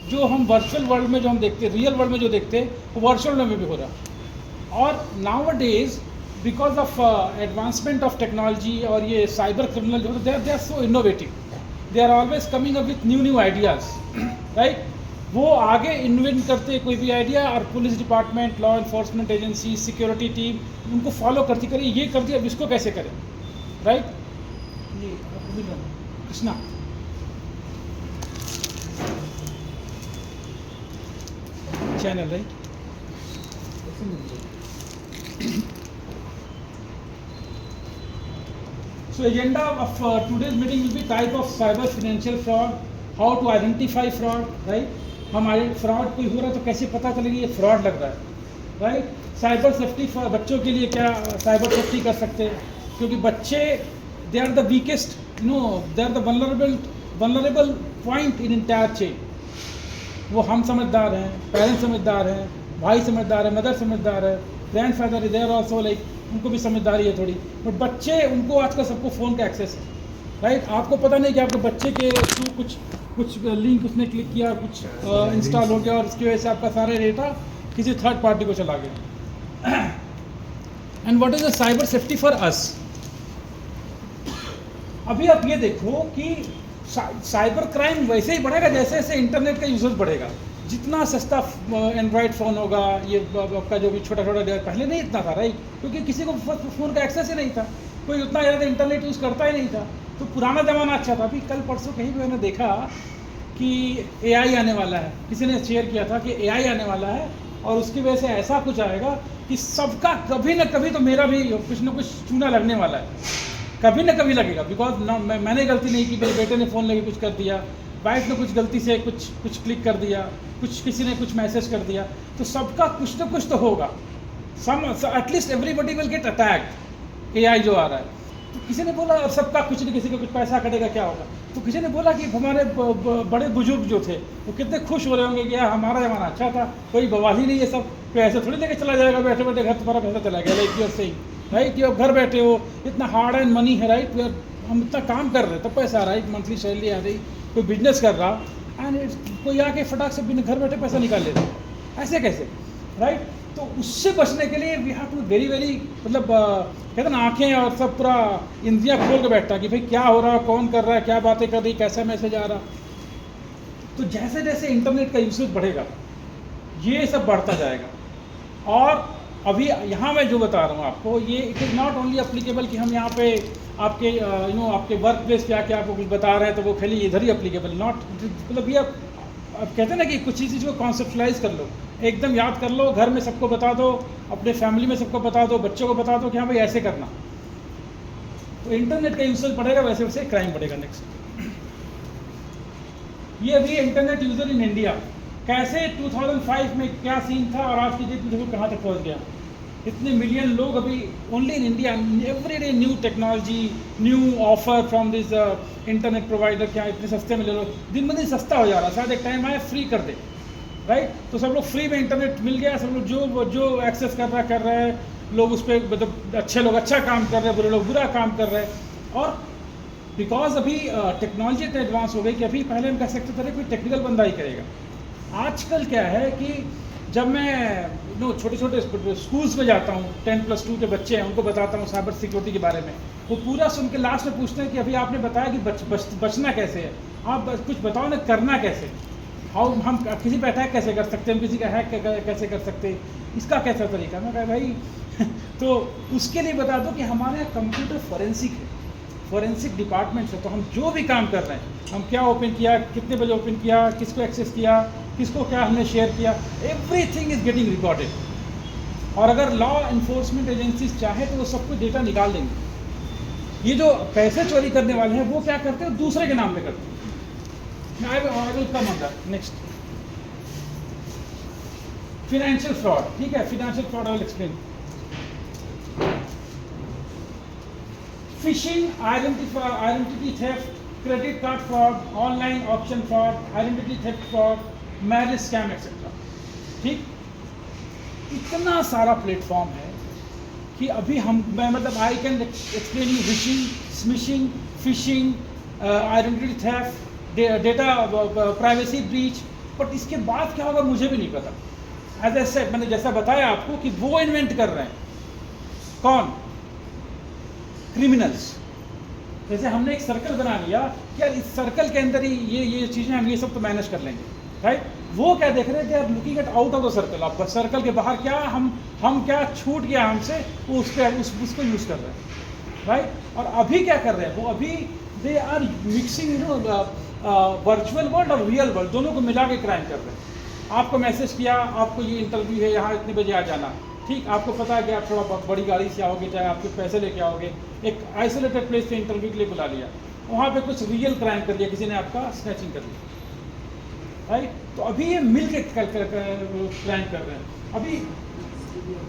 जो हम virtual world में जो हम देखते हैं, रियल वर्ल्ड में जो देखते हैं, वो वर्चुअल में भी हो रहा है। और nowadays because of advancement of technology और ये साइबर क्रिमिनल जो they are so innovative, they are always coming up with new ideas, right. वो आगे इन्वेंट करते कोई भी आइडिया, और police department, law enforcement agency, security team उनको फॉलो करती, करें ये कर दिया, अब इसको कैसे करें, राइट। ये Krishna channel, right. So agenda of today's meeting will be type of cyber financial fraud, how to identify fraud, right? हमारे फ्रॉड कोई हो रहा है तो कैसे पता चलेगी ये फ्रॉड लग रहा है, राइट। साइबर सेफ्टी बच्चों के लिए क्या साइबर सेफ्टी कर सकते हैं, क्योंकि बच्चे they are the weakest, they are the vulnerable point in entire chain. वो हम समझदार हैं, पेरेंट्स समझदार हैं, भाई समझदार है, मदर समझदार है, grandfather is there also, like उनको भी समझदारी है थोड़ी, बट बच्चे, उनको आजकल सबको फ़ोन का एक्सेस है, राइट। आपको पता नहीं कि आपके बच्चे के थ्रू कुछ लिंक उसने क्लिक किया, कुछ इंस्टॉल हो गया, और उसकी वजह से आपका सारे डेटा किसी थर्ड पार्टी को चला गया। And what is the cyber safety for us. अभी आप ये देखो कि साइबर क्राइम वैसे ही बढ़ेगा जैसे जैसे इंटरनेट का यूजेज बढ़ेगा। जितना सस्ता एंड्रॉयड फ़ोन होगा, ये आपका जो भी छोटा छोटा, पहले नहीं इतना था, राइट, क्योंकि किसी को फ़ोन का एक्सेस ही नहीं था, कोई उतना ज़्यादा इंटरनेट यूज़ करता ही नहीं था, तो पुराना ज़माना अच्छा था। अभी कल परसों कहीं भी मैंने देखा कि AI आने वाला है, किसी ने शेयर किया था कि AI आने वाला है, और उसकी वजह से ऐसा कुछ आएगा कि सबका कभी ना कभी, तो मेरा भी कुछ ना कुछ चूना लगने वाला है, कभी ना कभी लगेगा। बिकॉज मैंने गलती नहीं की, मेरे बेटे ने फ़ोन लेके कुछ कर दिया, वाइफ ने कुछ गलती से कुछ क्लिक कर दिया, किसी ने कुछ मैसेज कर दिया, तो सबका कुछ ना कुछ तो होगा। At least everybody will get attacked. AI जो आ रहा है, तो किसी ने बोला सबका कुछ नहीं, किसी को कुछ पैसा कटेगा क्या होगा, तो किसी ने बोला कि हमारे बड़े बुजुर्ग जो थे वो कितने खुश हो रहे होंगे कि यार हमारा ज़माना अच्छा था, कोई बवाल ही नहीं है, सब कोई ऐसे थोड़ी लेके चला जाएगा, बैठे बैठे घर तुम्हारा पैसा चला गया, लाइक यूर सेइंग, राइट। आप घर बैठे हो, इतना हार्ड एंड मनी है, राइट, हम इतना काम कर रहे हैं, तब पैसा आ रहा है, मंथली सैलरी आ रही, कोई बिजनेस कर रहा, एंड कोई आके फटाक से घर बैठे पैसा निकाल लेता, ऐसे कैसे, राइट। तो उससे बचने के लिए वी हैव टू वेरी मतलब कहते हैं ना, आंखें और सब पूरा इंद्रियां खोल के बैठता कि भाई क्या हो रहा है, कौन कर रहा है, क्या बातें कर रही, कैसा मैसेज आ रहा। तो जैसे जैसे इंटरनेट का यूसेज बढ़ेगा ये सब बढ़ता जाएगा। और अभी यहाँ मैं जो बता रहा हूँ आपको, ये it is not only applicable कि हम यहाँ पे आपके आपके वर्क प्लेस पे आके आपको कुछ बता रहे हैं तो वो खाली इधर ही अप्लीकेबल, नॉट, मतलब ये अब कहते हैं ना कि कुछ चीज़ को कॉन्सेप्टलाइज कर लो, एकदम याद कर लो, घर में सबको बता दो, अपने फैमिली में सबको बता दो, बच्चों को बता दो कि हाँ भाई ऐसे करना। तो इंटरनेट का यूसेज बढ़ेगा, वैसे वैसे क्राइम बढ़ेगा। नेक्स्ट, ये अभी इंटरनेट यूज़र इन इंडिया, कैसे 2005 में क्या सीन था और आज की डेट में देखो कहाँ तक पहुँच गया। इतने मिलियन लोग अभी only in India, every day new technology, new offer from this internet provider, क्या इतने सस्ते में ले लो, दिन ब दिन सस्ता हो जा रहा है, शायद एक टाइम आया फ्री कर दे, राइट। तो सब लोग फ्री में इंटरनेट मिल गया, सब लोग जो एक्सेस कर रहा है, लोग उस पर, मतलब अच्छे लोग अच्छा काम कर रहे हैं, बुरे लोग बुरा काम कर रहे हैं। और बिकॉज अभी टेक्नोलॉजी इतने एडवांस हो गई कि अभी पहले हम कह सकते थे कोई टेक्निकल बंदा ही करेगा। आजकल क्या है कि जब मैं छोटे छोटे स्कूल्स में जाता हूँ, 10+2 के बच्चे हैं, उनको बताता हूँ साइबर सिक्योरिटी के बारे में, वो पूरा सुन के लास्ट में पूछते हैं कि अभी आपने बताया कि बचना कैसे है, आप कुछ बताओ ना, करना कैसे, हम किसी पर अटैक कैसे कर सकते हैं, हम किसी का हैक कैसे कर सकते हैं, इसका कैसा तरीका। मैं कहा भाई तो उसके लिए बता दो कि हमारे यहाँ कंप्यूटर फॉरेंसिक है, फॉरेंसिक डिपार्टमेंट है, तो हम जो भी काम कर रहे हैं, हम क्या ओपन किया, कितने बजे ओपन किया, किसको एक्सेस किया, किसको क्या हमने शेयर किया, एवरीथिंग इज गेटिंग रिकॉर्डेड। और अगर लॉ इन्फोर्समेंट एजेंसीज चाहे तो वो सब कुछ डेटा निकाल देंगे। ये जो पैसे चोरी करने वाले हैं वो क्या करते हैं, दूसरे के नाम पे करते हैं। I will come on that. Next, financial fraud. ठीक है, financial fraud I will explain. Phishing, identity theft, credit card fraud, online auction fraud, identity theft fraud, marriage scam, etc. ठीक, इतना सारा प्लेटफॉर्म है कि अभी मैं मतलब I can explain you wishing, smishing, fishing, identity theft, data privacy breach, but इसके बाद क्या होगा मुझे भी नहीं पता। एज ऐसे मैंने जैसा बताया आपको कि वो इन्वेंट कर रहे हैं, कौन? क्रिमिनल्स। जैसे हमने एक सर्कल बना लिया कि यार इस सर्कल के अंदर ही ये चीज़ें हम ये सब तो मैनेज कर लेंगे, राइट? वो क्या देख रहे हैं? They are looking at out of the circle. आप सर्कल के बाहर क्या हम क्या छूट गया हमसे, वो उसको यूज़ कर रहे हैं, राइट? और अभी क्या कर रहे हैं वो? अभी they are mixing virtual world और रियल वर्ल्ड दोनों को मिला के क्राइम कर रहे हैं। आपको मैसेज किया, आपको ये इंटरव्यू है, यहाँ इतने बजे आ जाना, ठीक? आपको पता है कि आप थोड़ा बड़ी गाड़ी से आओगे, चाहे आपके पैसे लेके आओगे, एक आइसोलेटेड प्लेस से इंटरव्यू के लिए बुला लिया, वहाँ पे कुछ रियल क्राइम कर दिया, किसी ने आपका स्नैचिंग कर लिया, राइट? तो अभी ये मिल के क्राइम कर रहे हैं अभी।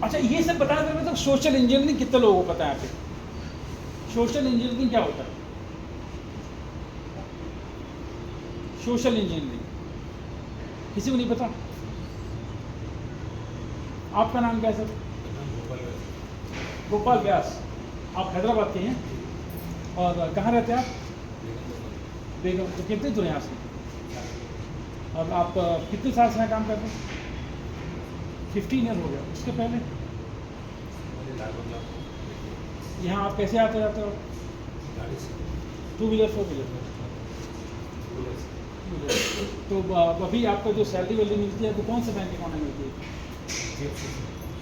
अच्छा, ये सब बताना चाहते हैं, तो सोशल इंजीनियरिंग कितने लोगों को पता है यहाँ पे? सोशल इंजीनियरिंग क्या होता है? सोशल इंजीनियरिंग किसी को नहीं पता? आपका नाम क्या है सर? गोपाल व्यास। आप हैदराबाद के हैं और कहाँ रहते हैं आप? बेगम। तो कितने दूर हैं यहाँ से? और आप कितने साल से यहाँ काम करते हैं? 15 ईयर हो गया। उसके पहले यहाँ आप कैसे आते जाते हो? 2 व्हीलर 4 व्हीलर? तो अभी आपको जो सैलरी वैलरी मिलती है वो कौन से बैंक अकाउंट में मिलती है?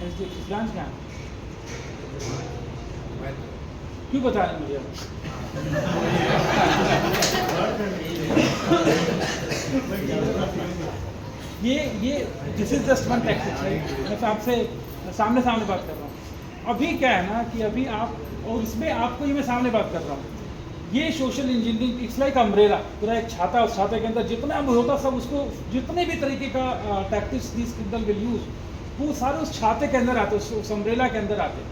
HDFC ब्रांच कहाँ? क्यों बता रहे मुझे? ये this is just one tactics, right? मैं तो आपसे सामने बात कर रहा हूँ। अभी क्या है ना कि अभी आप, और इसमें आपको ये मैं सामने बात कर रहा हूँ, ये social engineering it's like umbrella, पूरा एक छाता, उस छाते के अंदर जितना भी होता सब उसको, जितने भी तरीके का tactics this criminal will use, वो सारे उस छाते के अंदर आते, उस अम्ब्रेला के अंदर आते।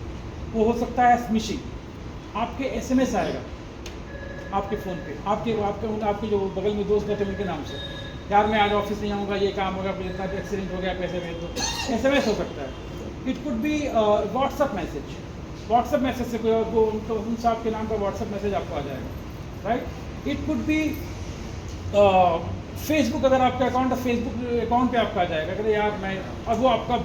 वो हो सकता है स्मिशिंग, आपके SMS आएगा आपके फ़ोन पे, आपके जो बगल में दोस्त बैठे उनके नाम से, यार मैं आज ऑफिस नहीं आऊँगा, ये काम होगा, इतना एक्सीडेंट हो गया, पैसे भेज दो। SMS हो सकता है। It could be WhatsApp message से कोई वो उन साहब के नाम पर व्हाट्सअप मैसेज आपको आ जाएगा, right? It could B Facebook, अगर आपका अकाउंट है फेसबुक अकाउंट पे आपका आ जाएगा, अगर यार मैं, अब वो आपका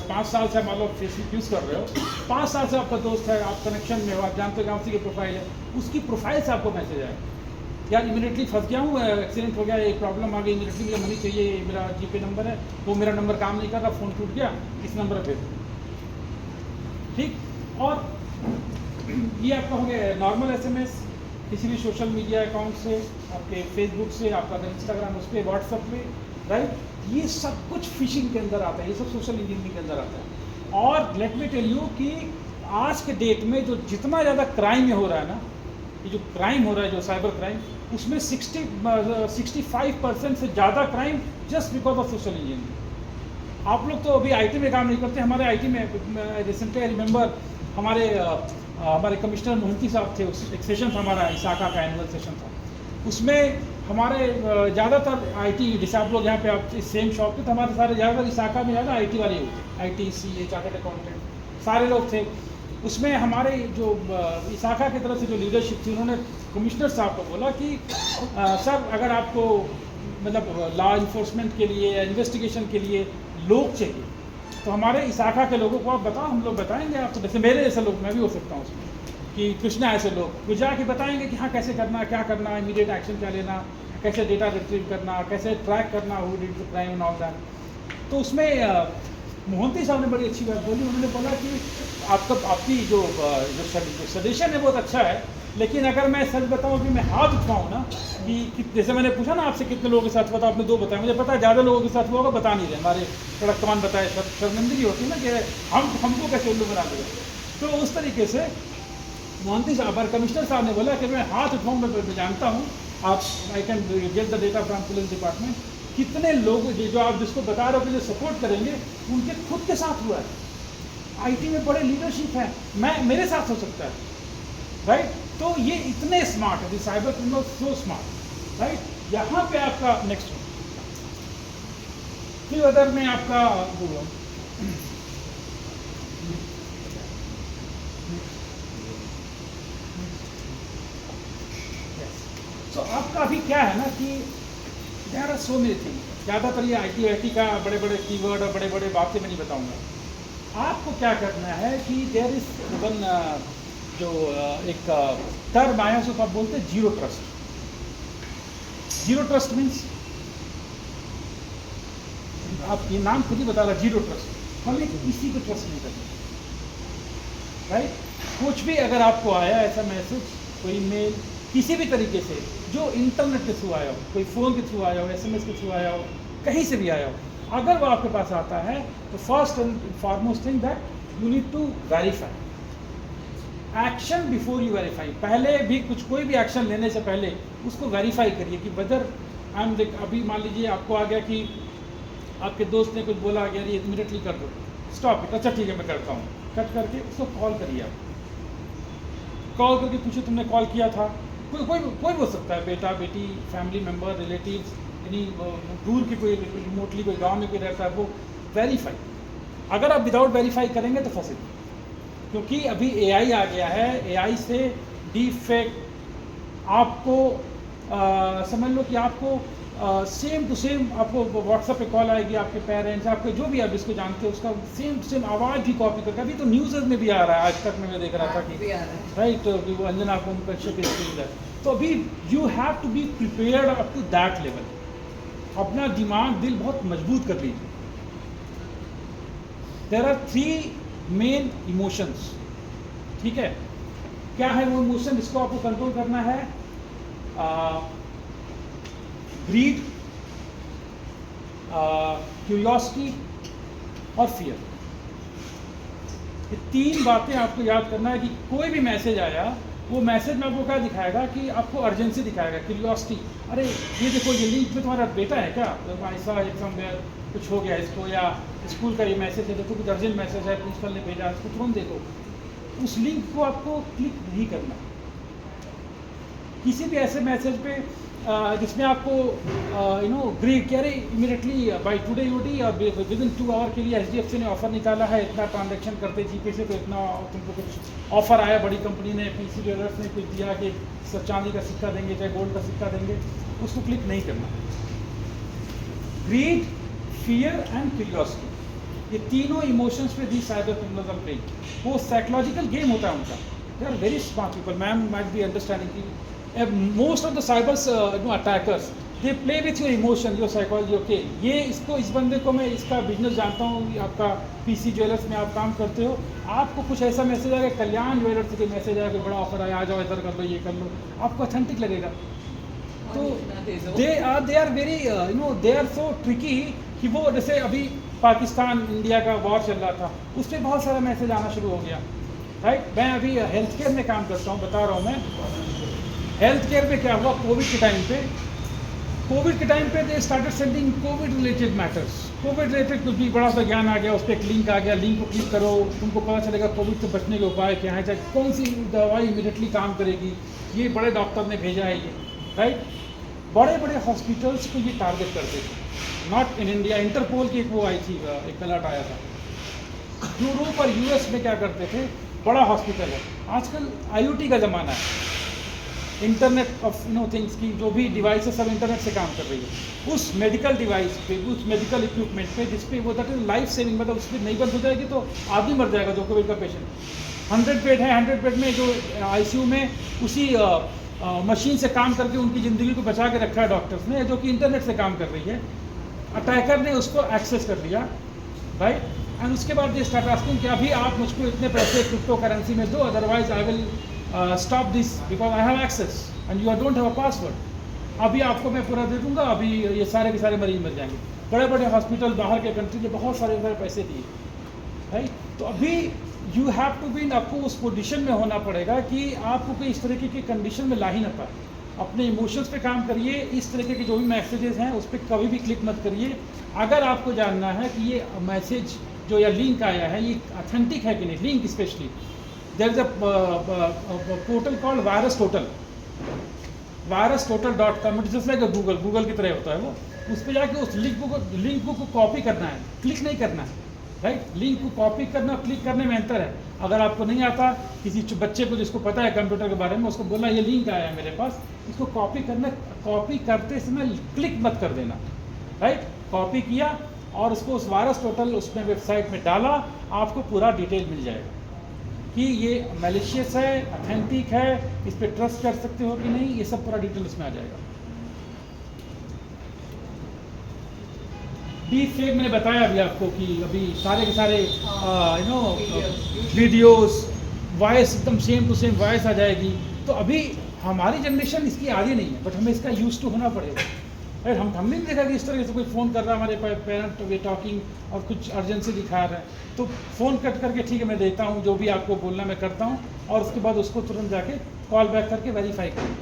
5 साल से मान लो फेसबुक यूज़ कर रहे हो, 5 साल से आपका दोस्त है, आप कनेक्शन में हो, आप जानते हो उसी की प्रोफाइल है, उसकी प्रोफाइल से आपको मैसेज आएगा, यार इमीडिएटली फंस गया हूँ, एक्सीडेंट हो गया, एक प्रॉब्लम आ गई, इमीडिएटली मुझे मनी चाहिए, मेरा GPay नंबर है, वो मेरा नंबर काम नहीं कर रहा, फ़ोन टूट गया, इस नंबर पर, ठीक? और ये आपका हो गया नॉर्मल SMS, किसी भी सोशल मीडिया अकाउंट से, आपके फेसबुक से, आपका इंस्टाग्राम उस पर, व्हाट्सअप पे, राइट? ये सब कुछ फिशिंग के अंदर आता है, ये सब सोशल इंजीनियरिंग के अंदर आता है। और लेट मी टेल यू कि आज के डेट में जो जितना ज़्यादा क्राइम हो रहा है ना, ये जो क्राइम हो रहा है, जो साइबर क्राइम, उसमें 65% से ज़्यादा crime just because of social engineering. आप लोग तो अभी IT में काम नहीं करते, हमारे IT में रिसेंटली आई रिमेंबर हमारे कमिश्नर मोहंती साहब थे, उस एक सेशन था हमारा इसाका का, एनुअल सेशन था, उसमें हमारे ज़्यादातर IT, जैसे आप लोग यहाँ पे आप इस सेम शॉप पे, तो हमारे सारे ज़्यादातर इसाका में ज़्यादा IT वाले होते, IT CA चार्टर्ड अकाउंटेंट सारे लोग थे। उसमें हमारे जो इसाका की तरफ से जो लीडरशिप थी, उन्होंने कमिश्नर साहब को बोला कि सर अगर आपको मतलब लॉ इन्फोर्समेंट के लिए या इन्वेस्टिगेशन के लिए लोग चाहिए तो हमारे इसाका के लोगों को आप बताओ, हम लोग बताएंगे आपको, जैसे मेरे जैसे लोग, मैं भी हो सकता हूँ उसमें, कि कृष्णा ऐसे लोग वो जाके बताएंगे कि हाँ कैसे करना, क्या करना, इमीडिएट एक्शन क्या लेना, कैसे डेटा रिट्रीव करना, कैसे ट्रैक करना, who did the crime and all that. तो उसमें मोहंती साहब ने बड़ी अच्छी बात बोली, उन्होंने बोला कि आपकी जो सजेशन है बहुत अच्छा है, लेकिन अगर मैं सच बताऊं कि मैं हाथ उठाऊं ना कि जैसे मैंने पूछा ना आपसे कितने लोगों के साथ हुआ था, आपने 2 बताया, मुझे पता है ज़्यादा लोगों के साथ हुआ होगा, बता नहीं रहे, हमारे थोड़ा कौन बताए, शर्मिंदगी होती है ना कि हमको कैसे उल्लू बना दिया। तो उस तरीके से मोहंती साहब और कमिश्नर साहब ने बोला कि मैं हाथ उठाऊँ, मैं जानता हूँ, आप I can get the data from police department, कितने लोग जो आप जिसको बता रहे हो कि जो सपोर्ट करेंगे, उनके खुद के साथ हुआ है। IT में बड़े लीडरशिप हैं, मेरे साथ हो सकता है, राइट? तो ये इतने स्मार्ट है, cyber criminal so smart, right? यहाँ पे आपका नेक्स्ट फिर अदर में आपका तो आपका अभी क्या है ना कि there are so many things, ज़्यादातर ये IT का बड़े बड़े कीवर्ड और बड़े बड़े बातें मैं नहीं बताऊंगा। आपको क्या करना है कि देयर इज वन जो एक टर्म आया उसको आप बोलते हैं zero trust. Zero trust means आप ये नाम खुद ही बता रहा, जीरो ट्रस्ट। हमें किसी को ट्रस्ट नहीं करना, राइट। कुछ भी अगर आपको आया ऐसा मैसेज, कोई मेल किसी भी तरीके से जो इंटरनेट के थ्रू आया हो, कोई फ़ोन के थ्रू आया हो, SMS के थ्रू आया हो, कहीं से भी आया हो, अगर वो आपके पास आता है तो first and foremost thing that you need to verify. Action before you verify. पहले भी कुछ कोई भी एक्शन लेने से पहले उसको वेरीफाई करिए कि वेदर अभी मान लीजिए आपको आ गया कि आपके दोस्त ने कुछ बोला, यार ये इमीडिएटली कर दो, स्टॉप इट, अच्छा ठीक है मैं करता हूँ, कट करके उसको कॉल करिए। आप कॉल करके पूछो तुमने कॉल किया था, कोई हो सकता है, बेटा बेटी, फैमिली मेम्बर, रिलेटिव्स, यानी दूर के कोई, रिमोटली कोई गांव में कोई रहता है, वो वेरीफाई। अगर आप विदाउट वेरीफाई करेंगे तो फंसे, क्योंकि अभी AI आ गया है। AI से डीप फेक आपको समझ लो कि आपको सेम टू सेम आपको व्हाट्सएप पे कॉल आएगी, आपके पेरेंट्स, आपके जो भी आप इसको जानते हो उसका सेम टू सेम आवाज़ भी कॉपी करके, अभी तो न्यूज़ में भी आ रहा है, आज तक में मैं देख रहा था कि राइट वो अंजना को है। तो अभी you have to be prepared up to that level. अपना दिमाग दिल बहुत मजबूत कर लीजिए। देयर आर 3 मेन इमोशंस, ठीक है। क्या है वो इमोशन, इसको आपको कंट्रोल करना है। ग्रीड, क्यूरियोसिटी और फियर। ये 3 बातें आपको याद करना है कि कोई भी मैसेज आया, वो मैसेज में आपको क्या दिखाएगा कि आपको अर्जेंसी दिखाएगा, क्यूरियोसिटी, अरे ये देखो ये लिंक में तुम्हारा बेटा है क्या, ऐसा समवेयर कुछ हो गया इसको, या स्कूल का ये मैसेज है, देखो कुछ अर्जेंट मैसेज है, प्रिंसिपल ने भेजा, इसको तुरंत देखो। उस लिंक को आपको क्लिक नहीं करना। किसी भी ऐसे मैसेज पे जिसमें आपको ग्रीड अरे इमीडिएटली बाई टुडे यूडी और विद इन 2 आवर के लिए HDFC ने ऑफर निकाला है, इतना ट्रांजैक्शन करते GPay से तो इतना तुमको कुछ ऑफर आया, बड़ी कंपनी ने, PC ज्वेलर्स ने कुछ दिया कि चांदी का सिक्का देंगे चाहे गोल्ड का सिक्का देंगे, उसको क्लिक नहीं करना। ग्रीड, फियर एंड क्यूरियोसिटी, ये तीनों इमोशंस पे the cyber criminals are playing. वो साइकोलॉजिकल गेम होता है उनका। They are very smart people, ma'am might be understanding की most of the cyber attackers they play with your emotion, your psychology। okay, ये इसको, इस बंदे को मैं इसका बिजनेस जानता हूँ, आपका PC ज्वेलर्स में आप काम करते हो, आपको कुछ ऐसा मैसेज आएगा, कल्याण ज्वेलर्स के मैसेज आएगा, बड़ा ऑफर आया, आ जाओ इधर कर लो, ये कर लो, आपको ऑथेंटिक लगेगा। तो they are very they are so tricky कि वो, जैसे अभी पाकिस्तान इंडिया का वॉर चल रहा था, उस पर बहुत सारा मैसेज आना शुरू हो गया, राइट। मैं अभी हेल्थ केयर में काम करता हूँ, बता रहा हूँ मैं। हेल्थ केयर में क्या हुआ, कोविड के टाइम पे they started sending Covid related matters. Covid related कुछ भी बड़ा सा ज्ञान आ गया, उस पर एक लिंक आ गया, लिंक को क्लिक करो, तुमको पता चलेगा कोविड से बचने के उपाय क्या है, चाहे कौन सी दवाई इमीडिएटली काम करेगी, ये बड़े डॉक्टर ने भेजा है ये, राइट। बड़े बड़े हॉस्पिटल्स को ये टारगेट करते थे, नॉट इन इंडिया। इंटरपोल की एक वो आई थी, एक अलर्ट आया था। यूरोप और US में क्या करते थे, बड़ा हॉस्पिटल है, आजकल IoT का ज़माना है, इंटरनेट ऑफ थिंग्स की जो भी डिवाइसेस सब इंटरनेट से काम कर रही है, उस मेडिकल डिवाइस पे, उस मेडिकल इक्विपमेंट पे जिसपे वो दैट इज लाइफ सेविंग, मतलब उसमें नहीं बंद हो जाएगी तो आदमी मर जाएगा, जो कोविड का पेशेंट। 100 बेड है, 100 बेड में जो ICU में उसी मशीन से काम करके उनकी ज़िंदगी को बचा के रखा है डॉक्टर्स ने, जो कि इंटरनेट से काम कर रही है। अटैकर ने उसको एक्सेस कर लिया, राइट। एंड उसके बाद ये स्टार्ट आस्किंग कि अभी आप मुझको इतने पैसे क्रिप्टो करेंसी में दो, otherwise I will stop this because I have access and you don't have a password. अभी आपको मैं पूरा दे दूंगा, अभी ये सारे के सारे मरीज मर जाएंगे। बड़े बड़े हॉस्पिटल बाहर के कंट्री के बहुत सारे पैसे दिए, राइट। तो अभी यू हैव टू बी, आपको उस पोजीशन में होना पड़ेगा कि आपको कोई इस तरीके की कंडीशन में ला ही ना पाए। अपने इमोशंस पे काम करिए, इस तरीके के जो भी मैसेजेस हैं उस पर कभी भी क्लिक मत करिए। अगर आपको जानना है कि ये मैसेज जो या लिंक आया है ये ऑथेंटिक है कि नहीं, link specially, there is a portal called virustotal.com, it's just like Google की तरह होता है वो। उस पर जाके उस लिंक को कॉपी करना है, क्लिक नहीं करना है, राइट। लिंक को कॉपी करना और क्लिक करने में अंतर है। अगर आपको नहीं आता, किसी बच्चे को जिसको पता है कंप्यूटर के बारे में, उसको बोलना ये लिंक आया है मेरे पास, इसको कॉपी करना, कॉपी करते समय क्लिक मत कर देना, राइट। कॉपी किया और उसको उस वायरस टोटल उसमें वेबसाइट में डाला, आपको पूरा डिटेल मिल जाएगा कि ये मैलिशियस है, ऑथेंटिक है, इस पर ट्रस्ट कर सकते हो कि नहीं, ये सब पूरा डिटेल उसमें आ जाएगा। डीप फेक मैंने बताया अभी आपको कि अभी सारे के सारे वीडियोस वॉइस एकदम सेम टू सेम वॉइस आ जाएगी। तो अभी हमारी जनरेशन इसकी आदी नहीं है, बट हमें इसका यूज टू होना पड़ेगा। राइट, हमने भी देखा कि इस तरह से कोई फ़ोन कर रहा है, हमारे पेरेंट वे टॉकिंग और कुछ अर्जेंसी दिखा रहा है, तो फ़ोन कट करके ठीक है मैं देता हूँ, जो भी आपको बोलना मैं करता हूँ, और उसके बाद उसको तुरंत जाके कॉल बैक करके वेरीफाई करिए।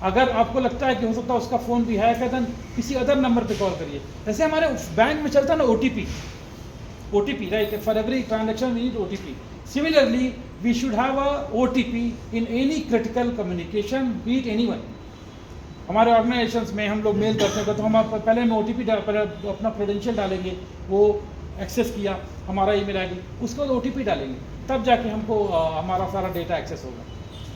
अगर आपको लगता है कि हो सकता है उसका फ़ोन भी हैक है, देन किसी अदर नंबर पे कॉल करिए। जैसे हमारे बैंक में चलता है ना OTP, right, for every transaction we need OTP। Similarly we should have a OTP in any critical communication, be it anyone. हमारे ऑर्गेनाइजेशंस में हम लोग मेल करते हैं तो हम पहले हम OTP अपना क्रेडेंशियल डालेंगे, वो एक्सेस किया हमारा ईमेल आईडी, उसके बाद OTP डालेंगे, तब जाके हमको हमारा सारा डेटा एक्सेस होगा,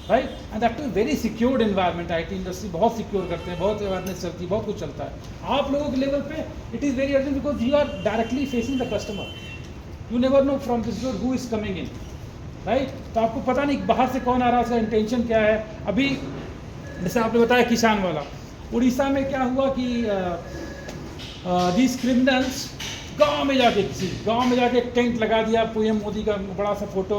right. And that too very secured environment. IT industry बहुत सिक्योर करते हैं, बहुत अवेयरनेस चलती है, बहुत कुछ चलता है। आप लोगों के लेवल पे it is very urgent because you are directly facing the customer, you never know from this door who is coming in, right. तो आपको पता नहीं बाहर से कौन आ रहा है, उसका इंटेंशन क्या है। अभी जैसे आपने बताया किसान वाला, उड़ीसा में क्या हुआ कि दीज क्रिमिनल्स गांव में जाके एक टेंट लगा दिया, PM मोदी का बड़ा सा फोटो,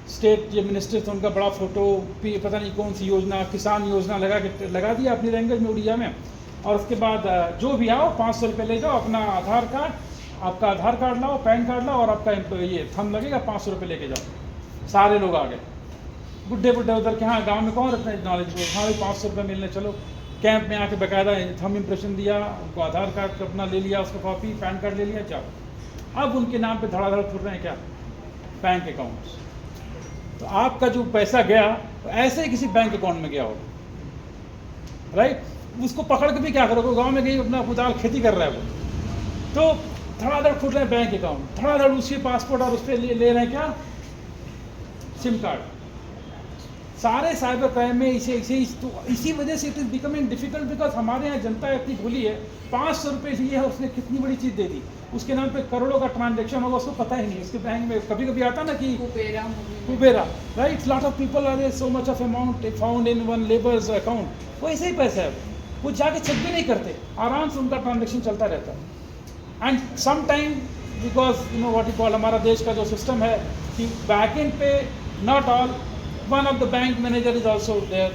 स्टेट जो मिनिस्टर थे उनका बड़ा फोटो, पता नहीं कौन सी योजना, किसान योजना लगा दिया अपनी लैंग्वेज में, उड़िया में। और उसके बाद जो भी आओ 500 रुपये ले जाओ, अपना आपका आधार कार्ड लाओ, पैन कार्ड लाओ, और आपका ये थंब लगेगा, 500 रुपये लेके जाओ। सारे लोग आ गए, बुढ़े उधर के, हाँ गाँव में कौन रखना है नॉलेज में, हाँ भाई 500 रुपये मिलने चलो। कैंप में आके बाकायदा थंब इम्प्रेशन दिया, उनको आधार कार्ड अपना ले लिया, उसका कॉपी, पैन कार्ड ले लिया, जाओ। अब उनके नाम पे धड़ाधड़ खुल रहे हैं क्या, बैंक अकाउंट्स। तो आपका जो पैसा गया तो ऐसे ही किसी बैंक अकाउंट में गया होगा, राइट। उसको पकड़ के भी क्या करोगे, गांव में गई अपना कुदाल खेती कर रहा है वो, तो धड़ाधड़ खुल रहे हैं बैंक अकाउंट, धड़ाधड़ उसके पासपोर्ट और उस पर ले रहे हैं क्या, सिम कार्ड। सारे साइबर क्राइम में इसी वजह से it is becoming difficult, because हमारे यहाँ जनता इतनी भूली है। 500 रुपये लिए है उसने, कितनी बड़ी चीज़ दे दी, उसके नाम पे करोड़ों का ट्रांजैक्शन होगा, उसको पता ही नहीं। उसके बैंक में कभी कभी आता ना कि Kubera, right, lot of people are there, so much of amount found in one labour's account, वो ऐसे ही पैसा है, वो जाके चेक भी नहीं करते, आराम से उनका ट्रांजेक्शन चलता रहता है। And some time because you know what you call, हमारा देश का जो सिस्टम है कि बैक एंड पे not all, one of the bank manager is also there,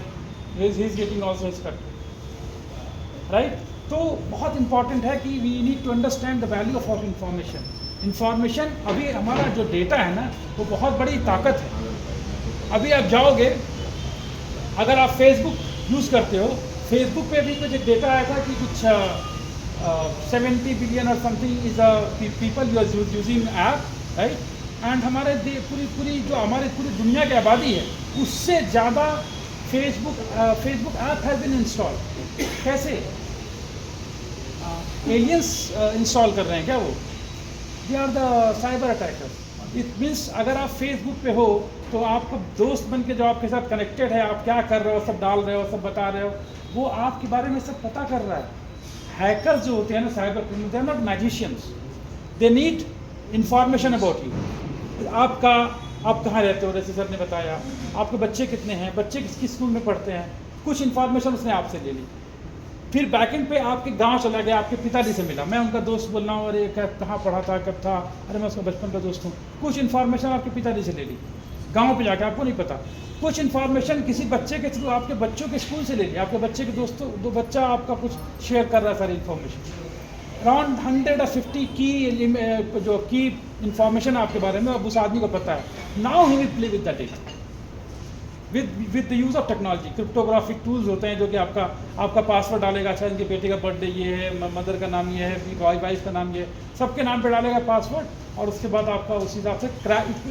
he is getting also his cut, right। तो बहुत इंपॉर्टेंट है कि we need to understand the value of information. अभी हमारा जो डेटा है ना, वो बहुत बड़ी ताकत है। अभी आप जाओगे, अगर आप फेसबुक यूज़ करते हो, फेसबुक पे भी कुछ एक डेटा आया था कि कुछ 70 बिलियन और something is people you are using app, right. And हमारे पूरी जो हमारी पूरी दुनिया की आबादी है, उससे ज़्यादा Facebook app has been install. कैसे एलियंस इंस्टॉल कर रहे हैं क्या, वो they are the cyber attackers. It means अगर आप फेसबुक पे हो तो आपको दोस्त बन के जो आपके साथ कनेक्टेड है, आप क्या कर रहे हो सब डाल रहे हो, सब बता रहे हो, वो आपके बारे में सब पता कर रहा है। हैकर्स जो होते हैं ना, cyber criminal, they are not magicians, they need information about you. आप कहाँ रहते हो, जैसे सर ने बताया, आपके बच्चे कितने हैं, बच्चे किस स्कूल में पढ़ते हैं, कुछ इन्फॉर्मेशन उसने आपसे ले ली। फिर बैकएंड पे आपके गांव चला गया, आपके पिताजी से मिला, मैं उनका दोस्त बोल रहा हूँ, अरे कहाँ पढ़ा था, कब था, अरे मैं उसका बचपन का दोस्त हूँ। कुछ इन्फॉर्मेशन आपके पिताजी से ले ली, गाँव पे जाके आपको नहीं पता। कुछ इन्फॉर्मेशन किसी बच्चे के थ्रू आपके बच्चों के स्कूल से ले ली, आपके बच्चे के दोस्तों, दो बच्चा आपका कुछ शेयर कर रहा है सारी इन्फॉर्मेशन। अराउंड 150 की जो की इंफॉर्मेशन आपके बारे में अब उस आदमी को पता है। Now he will play with that data with the use of technology. Cryptographic tools होते हैं जो कि आपका पासवर्ड डालेगा, अच्छा इनके बेटे का बर्थडे ये है, मदर का नाम ये है, वाइफ का नाम ये है, सबके नाम पे डालेगा पासवर्ड, और उसके बाद आपका उस हिसाब से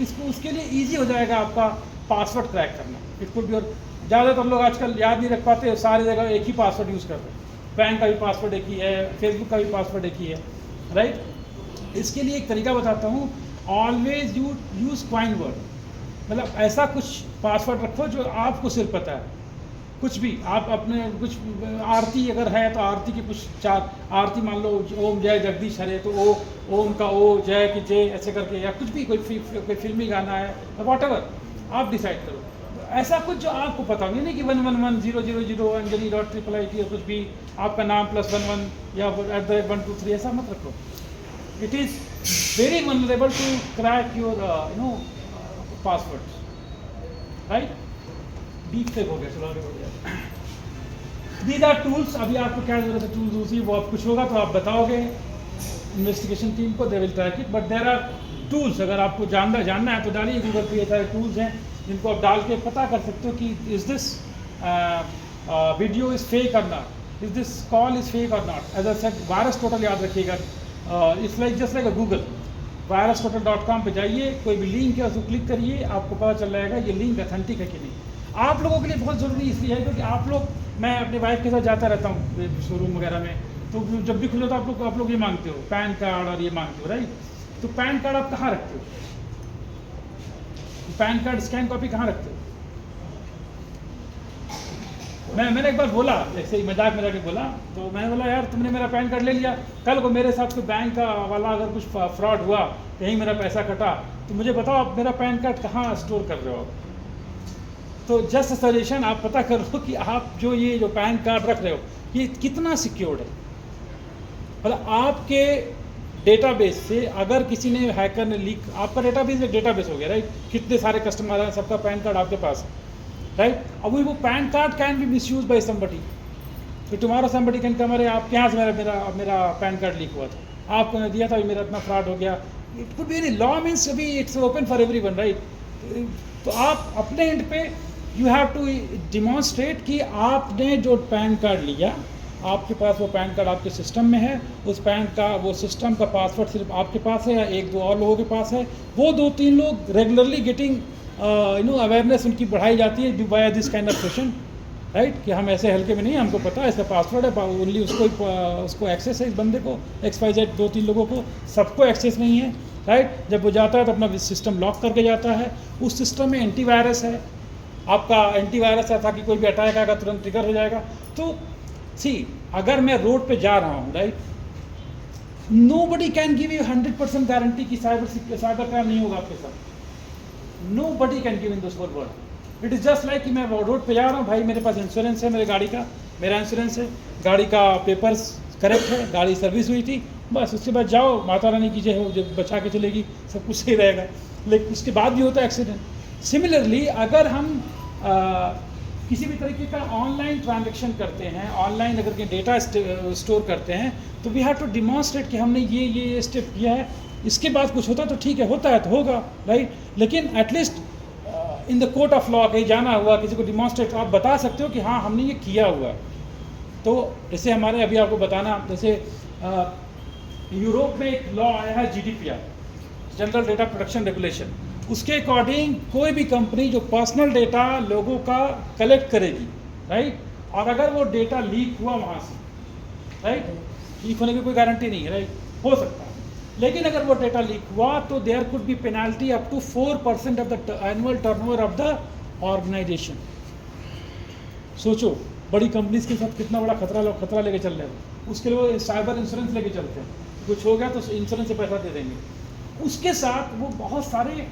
इसको उसके लिए ईजी हो जाएगा आपका पासवर्ड क्रैक करना। इट कुड बी, और ज़्यादातर लोग आजकल याद नहीं रख पाते, सारी जगह एक ही पासवर्ड यूज़ करते हैं। बैंक का भी पासवर्ड एक ही है, फेसबुक का भी पासवर्ड एक ही है, राइट। इसके लिए एक तरीका बताता हूँ, ऑलवेज यूज़ क्वाइन वर्ड, मतलब ऐसा कुछ पासवर्ड रखो जो आपको सिर्फ पता है, कुछ भी आप अपने कुछ आरती अगर है तो आरती के कुछ चार आरती मान लो ओम जय जगदीश हरे तो ओ ओम का ओ जय की जय ऐसे करके, या कुछ भी कोई फिल्मी गाना है वॉटएवर आप डिसाइड करो। ऐसा कुछ जो आपको पता हो, नहीं कि 1110000 अंजलि .888 या कुछ भी आपका नाम +11 या @123 ऐसा मत रखो। It is very vulnerable to crack your passwords, right. Deepfake हो गया, चलो आगे बढ़ जाए। These are tools. अभी आपको क्या जरूरत है टूल्स दूसरी, वो आप कुछ होगा तो आप बताओगे इन्वेस्टिगेशन टीम को, they will track it. But there are tools, अगर आपको जानना है तो डालिए गूगल पे, ये सारे टूल्स हैं जिनको आप डाल के पता कर सकते हो कि is this video is fake or not, is this call is fake or not. As I said, virus total याद रखिएगा, it's like just like a Google. virustotal.com पे जाइए, कोई भी लिंक है उसको क्लिक करिए, आपको पता चल जाएगा ये लिंक अथेंटिक है कि नहीं। आप लोगों के लिए बहुत ज़रूरी इसलिए है क्योंकि आप लोग, मैं अपनी वाइफ के साथ जाता रहता हूँ शोरूम वगैरह में, तो जब भी खुले तो आप लोग ये मांगते हो पैन कार्ड और ये मांगते हो, राइट। तो पैन कार्ड आप कहाँ रखते हो? पैन कार्ड स्कैन कॉपी कहाँ रखते हो? मैंने एक बार बोला, ऐसे ही मजाक में जाके बोला, तो मैंने बोला यार तुमने मेरा पैन कार्ड ले लिया, कल को मेरे साथ कोई बैंक का वाला अगर कुछ फ्रॉड हुआ, कहीं मेरा पैसा कटा, तो मुझे बताओ आप मेरा पैन कार्ड कहाँ स्टोर कर रहे हो? तो जस्ट सजेशन, आप पता करो कि आप जो ये जो पैन कार्ड रख रहे हो ये कितना सिक्योर्ड है। मतलब आपके डेटाबेस से अगर किसी ने, हैकर ने लीक, आपका डेटाबेस एक डेटाबेस हो गया, राइट। कितने सारे कस्टमर हैं, सबका पैन कार्ड आपके पास है, राइट। अब वो pan card can be miss use by somebody, तो टुमारो समबडी कैन कम, अरे आपके यहाँ से मेरा पैन कार्ड लीक हुआ था, आपको ने दिया था, मेरा इतना फ्रॉड हो गया। It could be any law, means अभी it's open for everyone, right. तो आप अपने एंड पे यू हैव टू डिमॉन्स्ट्रेट कि आपने जो पैन कार्ड लिया, आपके पास वो पैन कार्ड आपके सिस्टम में है, उस पैन का वो सिस्टम का पासवर्ड सिर्फ आपके पास है या एक दो और लोगों के पास है, वो 2-3 लोग रेगुलरली गेटिंग अवेयरनेस उनकी बढ़ाई जाती है by this kind of session, right. कि हम ऐसे हल्के में नहीं, हमको पता है इसका पासवर्ड है, ओनली उसको एक्सेस है, इस बंदे को XYZ 2-3 लोगों को, सबको एक्सेस नहीं है, राइट। जब वो जाता है तो अपना सिस्टम लॉक करके जाता है। उस सिस्टम में एंटीवायरस है, आपका एंटीवायरस है ताकि कोई भी अटैक आएगा तुरंत ट्रिगर हो जाएगा। तो सी, अगर मैं रोड पे जा रहा हूँ, right, nobody can give you 100% guarantee कि साइबर क्राइम नहीं होगा आपके साथ। Nobody can give in this whole world. It is just like कि मैं रोड पे जा रहा हूँ, भाई मेरे पास इंश्योरेंस है, मेरे गाड़ी का, मेरा इंश्योरेंस है, गाड़ी का पेपर्स करेक्ट है, गाड़ी सर्विस हुई थी, बस उसके बाद जाओ, माता रानी की जय हो, जब बचा के चलेगी सब कुछ सही रहेगा। लेकिन उसके बाद भी होता है एक्सीडेंट। सिमिलरली अगर हम किसी भी तरीके का ऑनलाइन ट्रांजेक्शन करते हैं, ऑनलाइन अगर के डेटा स्टोर करते हैं, तो वी हैव टू डिमॉन्स्ट्रेट कि हमने ये स्टेप किया है, इसके बाद कुछ होता तो ठीक है, होता है तो होगा, राइट। लेकिन at least in the court of law कहीं जाना हुआ, किसी को डिमॉन्स्ट्रेट आप बता सकते हो कि हाँ हमने ये किया हुआ है। तो जैसे हमारे अभी आपको बताना, जैसे यूरोप में एक लॉ आया है GDPR, general data protection regulation. उसके अकॉर्डिंग कोई भी कंपनी जो पर्सनल डेटा लोगों का कलेक्ट करेगी, राइट, और अगर वो डेटा लीक हुआ वहाँ से, राइट, लीक होने की कोई गारंटी नहीं है, राइट, हो सकता है, लेकिन अगर वो डेटा लीक हुआ तो there could be penalty up to 4% of the annual turnover of the organisation. सोचो बड़ी कंपनीज के साथ कितना बड़ा खतरा लेके चल रहे हैं। उसके लिए वो साइबर इंश्योरेंस लेके चलते हैं, कुछ हो गया तो इंश्योरेंस से पैसा दे देंगे। उसके साथ वो बहुत सारे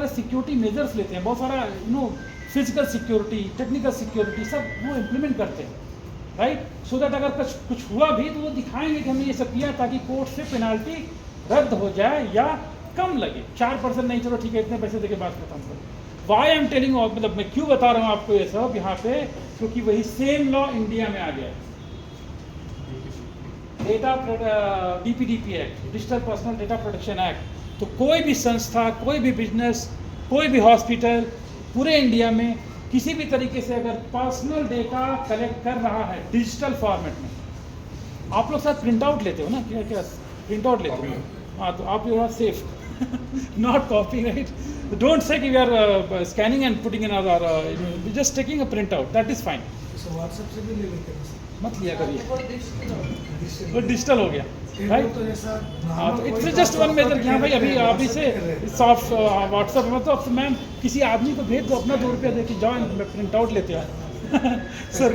सिक्योरिटी मेजर्स लेते हैं, बहुत सारा फिजिकल सिक्योरिटी, टेक्निकल सिक्योरिटी सब वो इम्प्लीमेंट करते हैं, राइट। सो दैट अगर कुछ हुआ भी तो वो दिखाएंगे कि हमने ये सब किया, ताकि कोर्ट से पेनाल्टी रद्द हो जाए या कम लगे। 4% नहीं, चलो ठीक है, इतने पैसे देके बात खत्म करो। वाई एम टेलिंग, मतलब मैं क्यों बता रहा हूँ आपको ये सब यहाँ पे, क्योंकि वही सेम लॉ इंडिया में आ गया है। Data DPDP act, digital personal data protection act. तो कोई भी संस्था, कोई भी बिजनेस, कोई भी हॉस्पिटल पूरे इंडिया में किसी भी तरीके से अगर पर्सनल डेटा कलेक्ट कर रहा है डिजिटल फॉर्मेट में, आप लोग साथ प्रिंट आउट लेते हो ना, क्या प्रिंट आउट लेते हो, हाँ, तो आप you are safe, not copy, right. Don't say कि we are scanning and putting in our, just taking a print out, that is fine. WhatsApp से भी ले लेते हैं, मत लिया करिए, वो डिजिटल हो गया। राइट। हाँ, तो इट्स जस्ट वन मेथड कि हाँ भाई अभी आप इसे सॉफ्ट व्हाट्सएप में तो मैम किसी आदमी को भेज दो, अपना 2 रुपया दे के जाओ, प्रिंट आउट लेते हो सर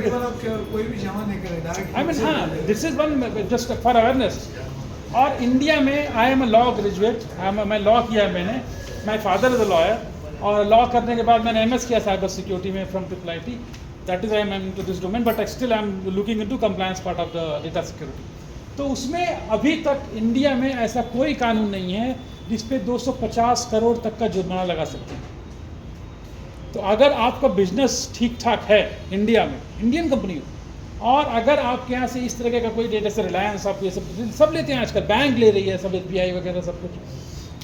कोई भी जमा नहीं करे डायरेक्ट। आई मीन हाँ, this is one just for awareness. और इंडिया में I am a law graduate, मैं लॉ किया है मैंने, my father is a lawyer, और लॉ करने के बाद मैंने MS किया साइबर सिक्योरिटी में from IIIT, that is I am into this domain, but still I am looking into compliance part of the data security. तो उसमें अभी तक इंडिया में ऐसा कोई कानून नहीं है जिस पे 250 करोड़ तक का जुर्माना लगा सकते हैं। तो अगर आपका बिजनेस ठीक ठाक है इंडिया में, इंडियन कंपनी हो, और अगर आपके यहाँ से इस तरह का कोई डेटा से रिलायंस आप ये सब लेते हैं आजकल, बैंक ले रही है सब, SBI वगैरह सब कुछ,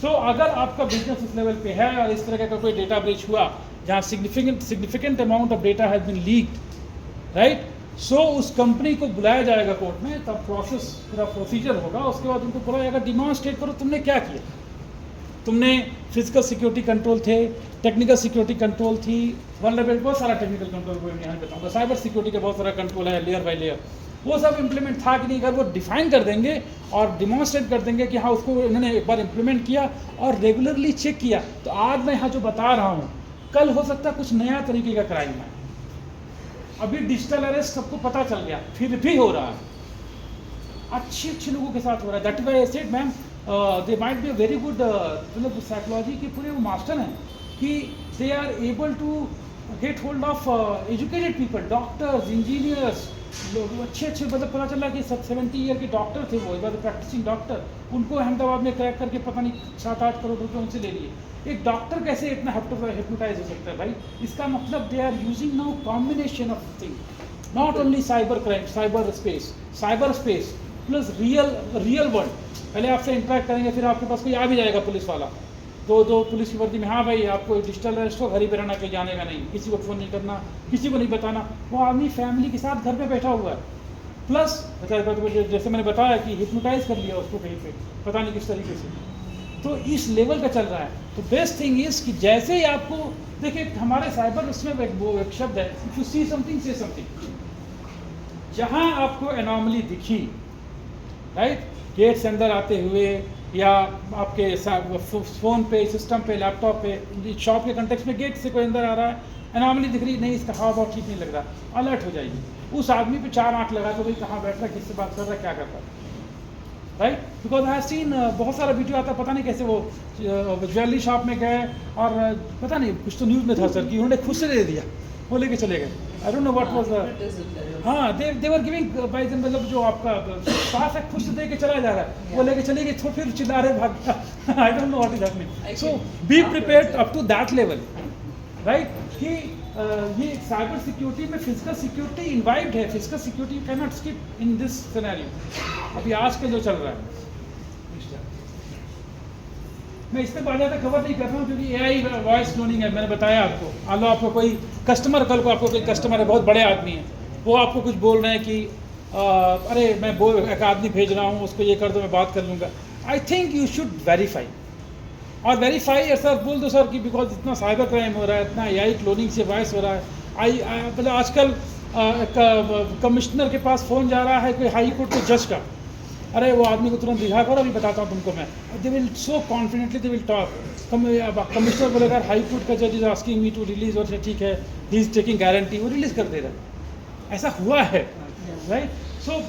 तो अगर आपका बिजनेस इस लेवल पे है और इस तरह का कोई डेटा ब्रीच हुआ जहाँ significant amount of data has been leaked, right, so उस कंपनी को बुलाया जाएगा कोर्ट में, तब पूरा प्रोसीजर होगा, उसके बाद उनको बोला जाएगा डिमॉन्स्ट्रेट करो तुमने क्या किया। तुमने फिजिकल सिक्योरिटी कंट्रोल थे, टेक्निकल सिक्योरिटी कंट्रोल थी, वल्नरेबिलिटी, बहुत सारा टेक्निकल कंट्रोल को यहाँ बताऊँगा, साइबर सिक्योरिटी का बहुत सारा कंट्रोल है लेयर बाय लेयर, वो सब इम्प्लीमेंट था कि नहीं। अगर वो डिफाइन कर देंगे और डिमॉन्स्ट्रेट कर देंगे कि हाँ उसको उन्होंने एक बार इम्प्लीमेंट किया और रेगुलरली चेक किया, तो आज मैं यहाँ जो बता रहा हूँ कल हो सकता है कुछ नया तरीके का क्राइम है। अभी डिजिटल अरेस्ट सबको पता चल गया, फिर भी हो रहा है, अच्छे लोगों के साथ हो रहा है। That is why I said ma'am they might be a very good, मतलब साइकोलॉजी के पूरे वो मास्टर हैं कि they are able to get hold of educated people, doctors, engineers, लोग अच्छे मतलब पता चला कि 70 ईयर के डॉक्टर थे, वो एक बार प्रैक्टिसिंग डॉक्टर, उनको अहमदाबाद में क्रैक करके पता नहीं 7-8 करोड़ रुपए उनसे ले लिए। एक डॉक्टर कैसे इतना हिप्नोटाइज हो सकता है भाई? इसका मतलब they are using now combination of thing, not only cyber crime, cyber space plus real world. पहले आपसे इंटरेक्ट करेंगे, फिर आपके पास कोई आ भी जाएगा पुलिस वाला, दो पुलिस की वर्दी में, हाँ भाई आपको डिजिटल अरेस्ट हो, घर ही पे रहना, कहीं जाने का नहीं, किसी को फ़ोन नहीं करना, किसी को नहीं बताना। वो आदमी फैमिली के साथ घर पे बैठा हुआ है, प्लस जैसे मैंने बताया कि हिप्नोटाइज कर लिया उसको कहीं पे, पता नहीं किस तरीके से, तो इस लेवल का चल रहा है। तो बेस्ट थिंग इज कि जैसे ही आपको देखिए, हमारे साइबर उसमें एक शब्द है, if you see something say something, जहाँ आपको एनॉमली दिखी, राइट, गेट से अंदर आते हुए या आपके फ़ोन पे, सिस्टम पे, लैपटॉप पे, शॉप के कंटेक्स्ट में गेट से कोई अंदर आ रहा है, एनॉमली दिख रही, नहीं इसका हाव भाव ठीक नहीं लग रहा, अलर्ट हो जाइए। उस आदमी पे 4 आंख लगा दो, भाई कहाँ बैठ रहा है, किससे बात कर रहा है, क्या कर रहा है, right. Because I have seen बहुत सारा वीडियो आता है, पता नहीं कैसे वो ज्वेलरी शॉप में गए और पता नहीं कुछ तो न्यूज़ में था सर कि उन्होंने खुद से दे दिया, वो लेके चले गए। आई don't know what was the, हाँ दे वर गिविंग बाय द, मतलब जो आपका पास है खुद से दे के चला जा रहा है, वो लेके चले गए, तो फिर चिल्ला रहे भाग गया। I don't know what is happening. So be prepared up to that level, right, कि ये साइबर सिक्योरिटी में फिजिकल सिक्योरिटी इन्वाइव्ड है। Physical security you cannot skip in this scenario. अभी आज के जो चल रहा है, मैं इस पर बहुत ज़्यादा कवर नहीं कर रहा हूँ क्योंकि AI वॉइस क्लोनिंग है, मैंने बताया आपको। मान लो आपको कोई कस्टमर, कल को आपको कोई कस्टमर है, बहुत बड़े आदमी है, वो आपको कुछ बोल रहे हैं कि अरे मैं एक आदमी भेज रहा हूँ, उसको ये कर दो, मैं बात कर लूँगा। I think you should verify, और वेरीफाई सर बोल दो सर कि बिकॉज इतना साइबर क्राइम हो रहा है, इतना AI क्लोनिंग से वॉइस हो रहा है। मतलब आजकल कमिश्नर के पास फ़ोन जा रहा है कोई हाई कोर्ट के जज का, अरे वो आदमी को तुरंत दिखा करो, अभी बताता हूँ तुमको मैं। They will so confidently they will talk. Commissioner बोलेगा हाई कोर्ट का जज is asking me to release, और ठीक है ही इज टेकिंग गारंटी, वो रिलीज़ कर दे रहा है। ऐसा हुआ है, राइट। सो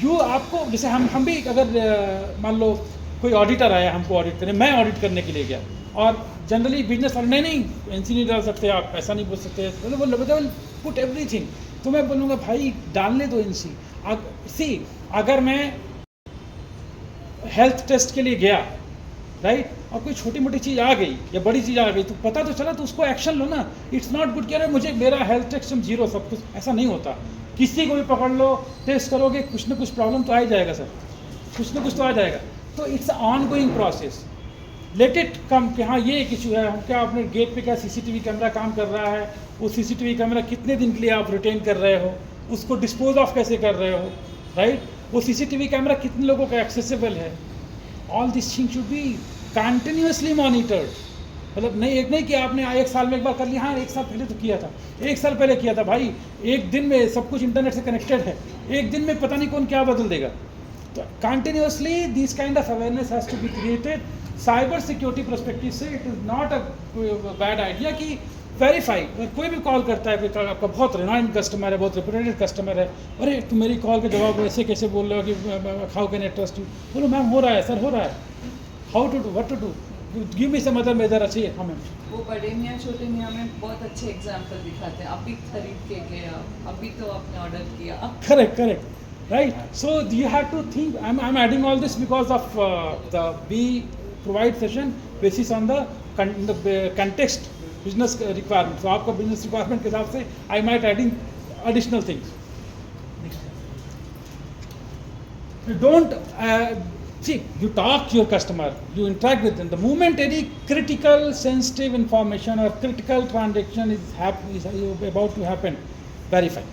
यू आपको, जैसे हम भी अगर मान लो कोई ऑडिटर आया हमको ऑडिट करने, मैं ऑडिट करने के लिए गया, और जनरली बिजनेस वाले नहीं NC नहीं डाल सकते, आप ऐसा नहीं बोल सकते, मतलब पुट एवरीथिंग। तो मैं बोलूँगा भाई डालने दो NC। सी अगर मैं हेल्थ टेस्ट के लिए गया, राइट, और कोई छोटी मोटी चीज़ आ गई या बड़ी चीज़ आ गई, तो पता तो चला, तो उसको एक्शन लो ना। इट्स नॉट गुड कि अरे मुझे मेरा हेल्थ टेस्ट 0 सब कुछ, ऐसा नहीं होता। किसी को भी पकड़ लो, टेस्ट करोगे, कुछ ना कुछ प्रॉब्लम तो आ ही जाएगा सर, कुछ ना कुछ तो आ जाएगा। तो it's on going process, let it come कि हाँ ये एक इशू है, हम क्या अपने गेट पे क्या CCTV कैमरा काम कर रहा है, वो CCTV कैमरा कितने दिन के लिए आप रिटेन कर रहे हो, उसको डिस्पोज ऑफ कैसे कर रहे हो, राइट, वो CCTV कैमरा कितने लोगों का एक्सेसिबल है। All this thing should be continuously monitored. मतलब नहीं कि आपने 1 साल में एक बार कर लिया, हाँ 1 साल पहले तो किया था, 1 साल पहले किया था भाई, एक दिन में सब कुछ इंटरनेट से कनेक्टेड है, एक दिन में पता नहीं कौन क्या बदल देगा। तो continuously this kind of awareness has to be created. Cyber security perspective से it is not a bad idea कि वेरीफाई. कोई भी कॉल करता है, कोई आपका बहुत रिनाइंड कस्टमर है, बहुत रिप्यूटेड कस्टमर है, अरे तुम मेरी कॉल के जवाब ऐसे कैसे बोल रहे हो कि how can I trust you. बोलो मैम हो रहा है सर, हो रहा है. How to do, what to do, give me some other measure. अच्छी है हमें वो बड़े मियाँ छोटे मियाँ में बहुत अच्छे एग्जाम्पल दिखाते हैं. अभी खरीद के गया, अभी तो आपने ऑर्डर किया. correct, right. So you have to think. I'm adding all this because of we provide session basis on the context business requirement. So आपका business requirement के हिसाब से I might adding additional things. You don't see, you talk to your customer, you interact with them. The moment any critical sensitive information or critical transaction is about to happen, verify.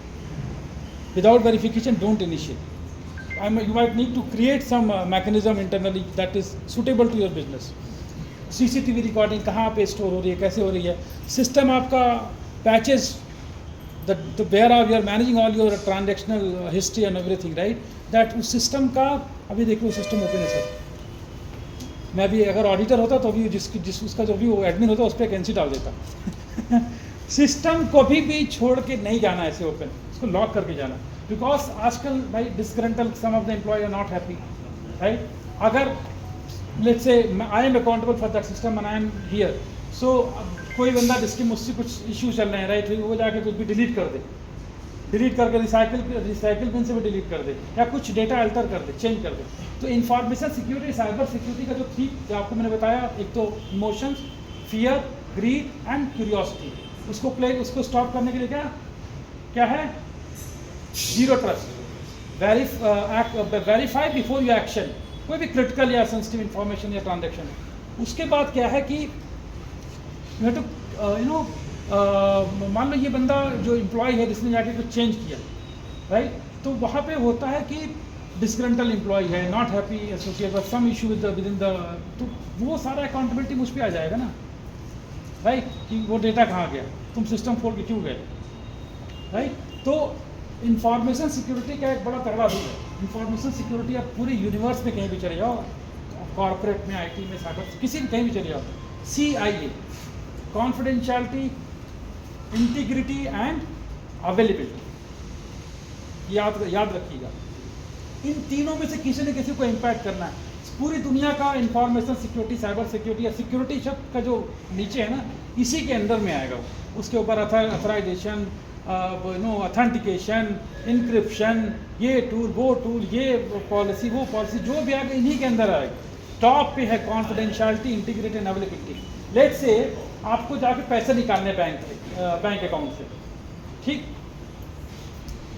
Without verification, don't initiate. You might need to create some mechanism internally that is suitable to your business. CCTV recording कहाँ पे store हो रही है, कैसे हो रही है, system आपका patches, the where are you are managing all your transactional history and everything, right? That उस सिस्टम का अभी देखो सिस्टम ओपन है सर. मैं भी अगर ऑडिटर होता तो अभी उसका जो भी वो एडमिन होता उस पर एक एनसी डाल देता. सिस्टम को भी छोड़ के नहीं जाना ऐसे ओपन, उसको लॉक करके जाना. बिकॉज आजकल भाई disgruntle some of the employ are not happy, right. अगर let's say I am accountable for that system and I am here, so कोई बंदा जिसके मुझसे कुछ इश्यू चल रहे हैं, राइट, वो जाके कुछ भी डिलीट कर दे, डिलीट करके रिसाइकिल बिन से भी डिलीट कर दे, या कुछ डेटा अल्टर कर दे, चेंज कर दे. तो इंफॉर्मेशन सिक्योरिटी, साइबर सिक्योरिटी का जो थी, जो आपको मैंने बताया, एक तो emotions, fear, grid and curiosity, उसको स्टॉप करने के लिए क्या है, zero trust. Verify before you action. कोई भी क्रिटिकल या सेंसिटिव इंफॉर्मेशन या ट्रांजेक्शन. उसके बाद क्या है कि मान लो ये बंदा जो एम्प्लॉय है जिसने जाके कुछ चेंज किया, राइट, तो वहाँ पे होता है कि डिस्ग्रंटल एम्प्लॉय है, not happy associate with some issue with in the, तो वो सारा अकाउंटेबिलिटी मुझ पर आ जाएगा ना, राइट, कि वो डेटा कहाँ गया, तुम सिस्टम खोल के क्यों गए, राइट. तो इंफॉर्मेशन सिक्योरिटी का एक बड़ा तगड़ा रूल है. इंफॉर्मेशन सिक्योरिटी आप पूरे यूनिवर्स में कहीं भी चले जाओ, कॉर्पोरेट में, आईटी में, साइबर, किसी भी कहीं भी चले जाओ, CIA, confidentiality, integrity and availability, याद रखिएगा. इन तीनों में से किसी न किसी को इम्पैक्ट करना है. पूरी दुनिया का इंफॉर्मेशन सिक्योरिटी, साइबर सिक्योरिटी या सिक्योरिटी शब्द का जो नीचे है ना, इसी के अंदर में आएगा. उसके ऊपर अथराइजेशन, ऑथेंटिकेशन, इंक्रिप्शन, ये टूल, वो टूल, ये पॉलिसी, वो पॉलिसी, जो भी आएगा इन्हीं के अंदर आएगा. टॉप पे है confidentiality, integrity and availability. Let's say आपको जाके पैसे निकालने बैंक अकाउंट से, ठीक,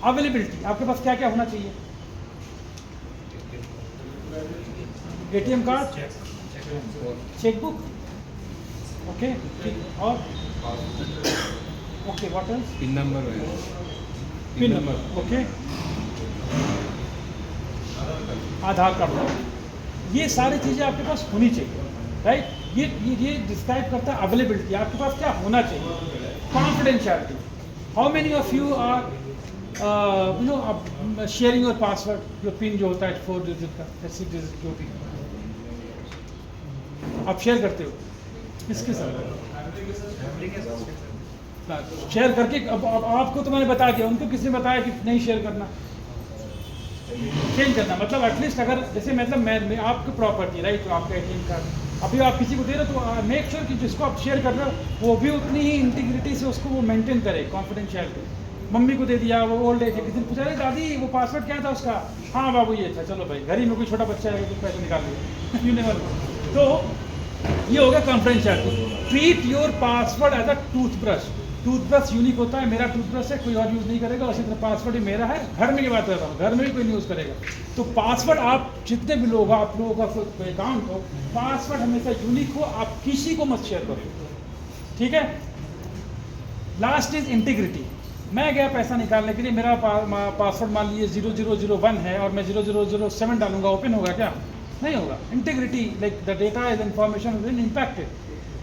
अवेलेबिलिटी, आपके पास क्या क्या होना चाहिए, ATM कार्ड, चेकबुक, ओके, ठीक, और okay, what else, pin number, okay, Aadhaar card, ये सारी चीज़ें आपके पास होनी चाहिए, राइट. ये डिस्क्राइब करता है अवेलेबिलिटी, आपके पास क्या होना चाहिए. Confidentiality, how many of you are sharing your password, your pin जो होता है 4 डिजिट का, 6 डिजिट जो भी आप शेयर करते हो, किसके साथ शेयर करके. अब आपको तो मैंने बता दिया, उनको किसने बताया कि नहीं शेयर करना, चेंज करना. मतलब एटलीस्ट अगर जैसे मतलब मैं आपकी प्रॉपर्टी, राइट, तो आपका ATM कार्ड अभी आप किसी को दे रहे हो तो मेक श्योर कि जिसको आप शेयर कर रहे हो वो भी उतनी ही इंटीग्रिटी से उसको वो मेंटेन करे, कॉन्फिडेंशियलिटी. मम्मी को दे दिया, वो ओल्ड एज है, किसी ने पूछा अरे दादी वो पासवर्ड क्या था उसका, हाँ बाबू ये था, चलो भाई, घर ही में कोई छोटा बच्चा है तो पैसे निकाल लिया, यू नेवर नो. तो ये हो गया confidentiality. Treat your password as a toothbrush unique होता है. मेरा टूथब्रश है, कोई और यूज़ नहीं करेगा. उसी तरह पासवर्ड ही मेरा है. घर में की बात कर रहा हूँ, घर में भी कोई नहीं यूज़ करेगा. तो पासवर्ड आप जितने भी लोग, आप लोगों का कोई अकाउंट हो, पासवर्ड हमेशा यूनिक हो. आप किसी को मत शेयर करो, ठीक है. Last is integrity. मैं गया पैसा निकालने के लिए, मेरा पासवर्ड मान लीजिए 0001 है और मैं 0007 डालूंगा, ओपन होगा क्या? नहीं होगा. Integrity, like the data is information will impacted.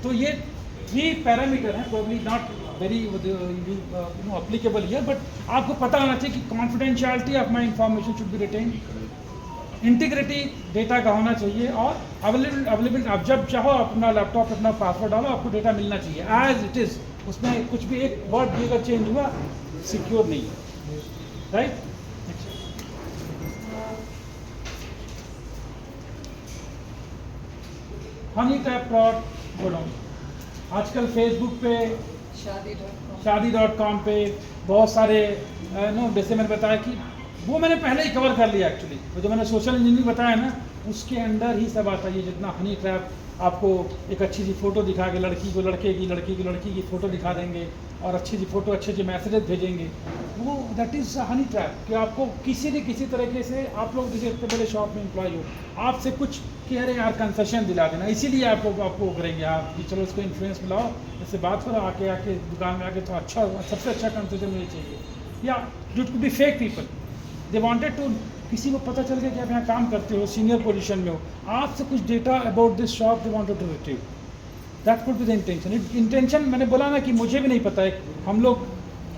तो ये 3 पैरामीटर हैं, probably not very applicable here, but आपको पता होना चाहिए कि confidentiality of my information should be retained, integrity data का होना चाहिए और अवेलेबल आप जब चाहो अपना लैपटॉप अपना पासवर्ड डालो, आपको डेटा मिलना चाहिए एज इट इज़। उसमें कुछ भी एक वर्ड भी अगर चेंज हुआ सिक्योर नहीं है, राइट। हनी ट्रैप फ्रॉड बोलो, आजकल फेसबुक पे शादी.com पे बहुत सारे जैसे मैंने बताया कि वो मैंने पहले ही कवर कर लिया एक्चुअली, वो जो मैंने सोशल इंजीनियरिंग बताया ना उसके अंदर ही सब आता है। ये जितना हनी ट्रैप आपको एक अच्छी सी फ़ोटो दिखा के लड़की को लड़की की फ़ोटो दिखा देंगे और अच्छी सी फ़ोटो अच्छे अच्छे मैसेजेस भेजेंगे, वो दैट इज़ हनी ट्रैप। कि आपको किसी न किसी तरीके से आप लोग जैसे इतने बड़े शॉप में एम्प्लॉय हो, आपसे कुछ कह रहे हैं यार कंसेशन दिला देना, इसीलिए आपको करेंगे आप कि चलो इसको इन्फ्लुएंस मिलाओ, इससे बात करो आके दुकान में आके तो अच्छा सबसे अच्छा कंसेशन मुझे चाहिए। या it could be fake people, they wanted to, किसी को पता चल गया कि आप यहाँ काम करते हो, सीनियर पोजीशन में हो, आपसे कुछ data about this shop they wanted to retrieve, that could be the intention. Intention मैंने बोला ना कि मुझे भी नहीं पता है, हम लोग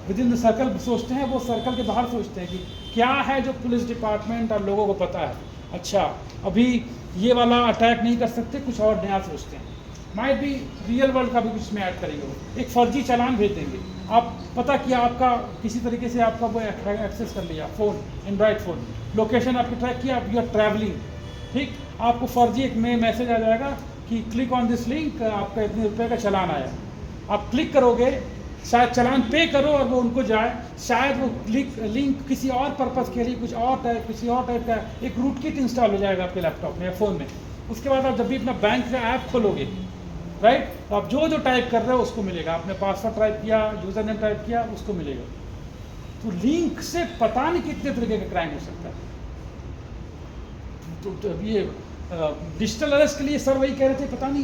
विद इन द सर्कल सोचते हैं, वो सर्कल के बाहर सोचते हैं कि क्या है जो पुलिस डिपार्टमेंट और लोगों को पता है। अच्छा अभी ये वाला अटैक नहीं कर सकते, कुछ और नया सोचते हैं, माइट बी रियल वर्ल्ड का भी कुछ में ऐड करेंगे, वो एक फर्जी चालान भेज देंगे, आप पता किया आपका किसी तरीके से आपका वो एक्सेस कर लिया फ़ोन, एंड्रॉयड फ़ोन, लोकेशन आपकी ट्रैक किया, आप यू आर ट्रैवलिंग, ठीक, आपको फर्जी एक मैसेज आ जाएगा कि क्लिक ऑन दिस लिंक, आपका इतने रुपये का चालान आया, आप क्लिक करोगे, शायद चालान पे करो और वो उनको जाए, शायद वो लिंक किसी और पर्पज़ के लिए किसी और टाइप का एक रूट किट इंस्टॉल हो जाएगा आपके लैपटॉप में या फ़ोन में। उसके बाद आप जब भी अपना बैंक का ऐप खोलोगे, राइट, तो आप जो टाइप कर रहे हो उसको मिलेगा, आपने पासवर्ड टाइप किया, यूज़र नेम टाइप किया, उसको मिलेगा। तो लिंक से पता नहीं कितने तरीके का क्राइम हो सकता है। तो ये डिजिटल अरेस्ट के लिए सर वही कह रहे थे, पता नहीं